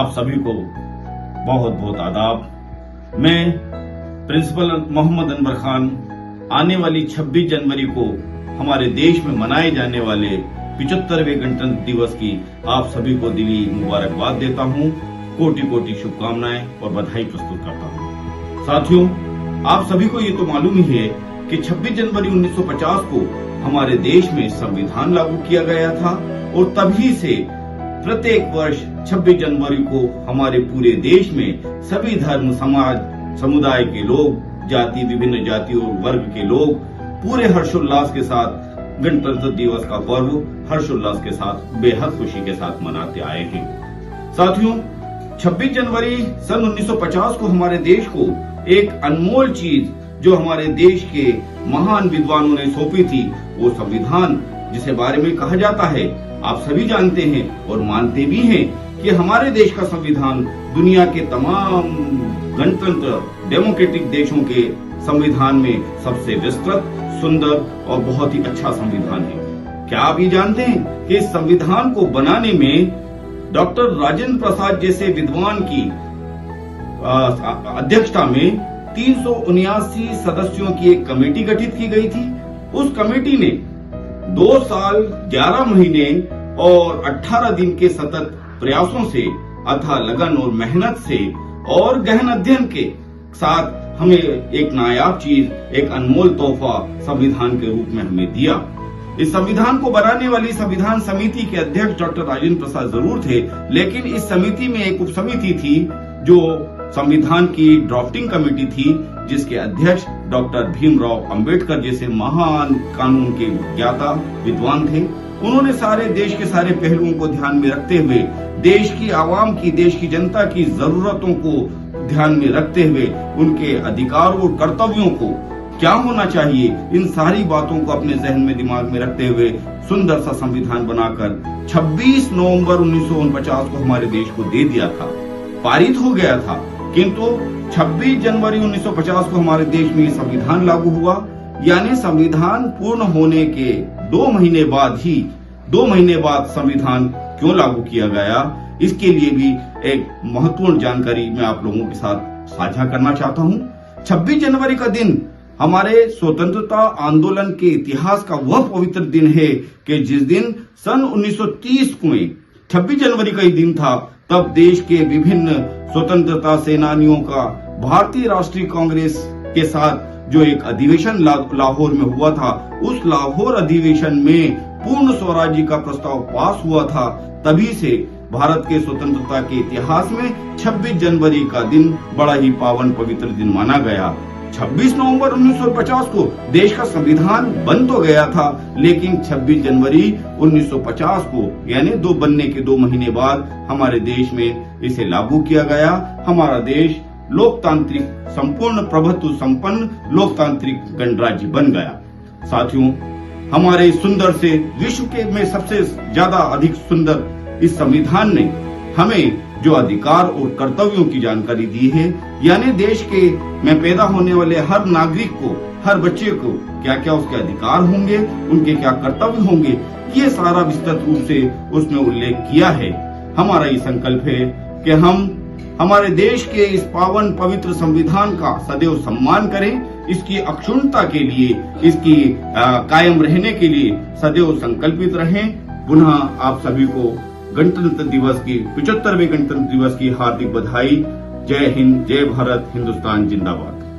आप सभी को बहुत बहुत आदाब। मैं प्रिंसिपल मोहम्मद अनवर खान आने वाली 26 जनवरी को हमारे देश में मनाए जाने वाले 75वें गणतंत्र दिवस की आप सभी को दिली मुबारकबाद देता हूं। कोटि कोटि शुभकामनाएं और बधाई प्रस्तुत करता हूं। साथियों, आप सभी को ये तो मालूम ही है कि 26 जनवरी 1950 को हमारे देश में संविधान लागू किया गया था और तभी से प्रत्येक वर्ष 26 जनवरी को हमारे पूरे देश में सभी धर्म समाज समुदाय के लोग, विभिन्न जाति और वर्ग के लोग पूरे हर्षोल्लास के साथ गणतंत्र दिवस का पर्व हर्षोल्लास के साथ बेहद खुशी के साथ मनाते आए हैं। साथियों, 26 जनवरी सन 1950 को हमारे देश को एक अनमोल चीज जो हमारे देश के महान विद्वानों ने सौंपी थी, वो संविधान, जिसे बारे में कहा जाता है, आप सभी जानते हैं और मानते भी हैं कि हमारे देश का संविधान दुनिया के तमाम गणतंत्र डेमोक्रेटिक देशों के संविधान में सबसे विस्तृत, सुंदर और बहुत ही अच्छा संविधान है। क्या आप ये जानते हैं कि इस संविधान को बनाने में डॉक्टर राजेंद्र प्रसाद जैसे विद्वान की अध्यक्षता में 379 सदस्यों की एक कमेटी गठित की गई थी। उस कमेटी ने 2 साल 11 महीने और 18 दिन के सतत प्रयासों से, अथाह लगन और मेहनत से और गहन अध्ययन के साथ हमें एक नायाब चीज, एक अनमोल तोहफा संविधान के रूप में हमें दिया। इस संविधान को बनाने वाली संविधान समिति के अध्यक्ष डॉक्टर राजेंद्र प्रसाद जरूर थे, लेकिन इस समिति में एक उप समिति थी जो संविधान की ड्राफ्टिंग कमेटी थी, जिसके अध्यक्ष डॉक्टर भीमराव अंबेडकर जैसे महान कानून के ज्ञाता विद्वान थे। उन्होंने सारे देश के सारे पहलुओं को ध्यान में रखते हुए, देश की आवाम की, देश की जनता की जरूरतों को ध्यान में रखते हुए, उनके अधिकारों और कर्तव्यों को क्या होना चाहिए, इन सारी बातों को अपने जहन में, दिमाग में रखते हुए सुंदर सा संविधान बनाकर 26 नवंबर 1949 को हमारे देश को दे दिया था। पारित हो गया था, किंतु 26 जनवरी 1950 को हमारे देश में संविधान लागू हुआ। यानी संविधान पूर्ण होने के 2 महीने बाद संविधान क्यों लागू किया गया, इसके लिए भी एक महत्वपूर्ण जानकारी मैं आप लोगों के साथ साझा करना चाहता हूं। 26 जनवरी का दिन हमारे स्वतंत्रता आंदोलन के इतिहास का वह पवित्र दिन है कि जिस दिन सन 1930 में 26 जनवरी का ही दिन था, तब देश के विभिन्न स्वतंत्रता सेनानियों का भारतीय राष्ट्रीय कांग्रेस के साथ जो एक अधिवेशन लाहौर में हुआ था, उस लाहौर अधिवेशन में पूर्ण स्वराज्य का प्रस्ताव पास हुआ था। तभी से भारत के स्वतंत्रता के इतिहास में 26 जनवरी का दिन बड़ा ही पावन पवित्र दिन माना गया। 26 नवंबर 1950 को देश का संविधान बन तो गया था, लेकिन 26 जनवरी 1950 को यानी बनने के 2 महीने बाद हमारे देश में इसे लागू किया गया। हमारा देश लोकतांत्रिक, संपूर्ण प्रभुत्व संपन्न लोकतांत्रिक गणराज्य बन गया। साथियों, हमारे सुंदर से विश्व के में सबसे ज्यादा अधिक सुंदर इस संविधान ने हमें जो अधिकार और कर्तव्यों की जानकारी दी है, यानी देश के में पैदा होने वाले हर नागरिक को, हर बच्चे को क्या क्या उसके अधिकार होंगे, उनके क्या कर्तव्य होंगे, ये सारा विस्तृत रूप से उसने उल्लेख किया है। हमारा ये संकल्प है कि हम हमारे देश के इस पावन पवित्र संविधान का सदैव सम्मान करें, इसकी अक्षुण्णता के लिए, इसकी कायम रहने के लिए सदैव संकल्पित रहें। पुनः आप सभी को गणतंत्र दिवस की 75वें गणतंत्र दिवस की हार्दिक बधाई। जय हिंद, जय भारत, हिंदुस्तान जिंदाबाद।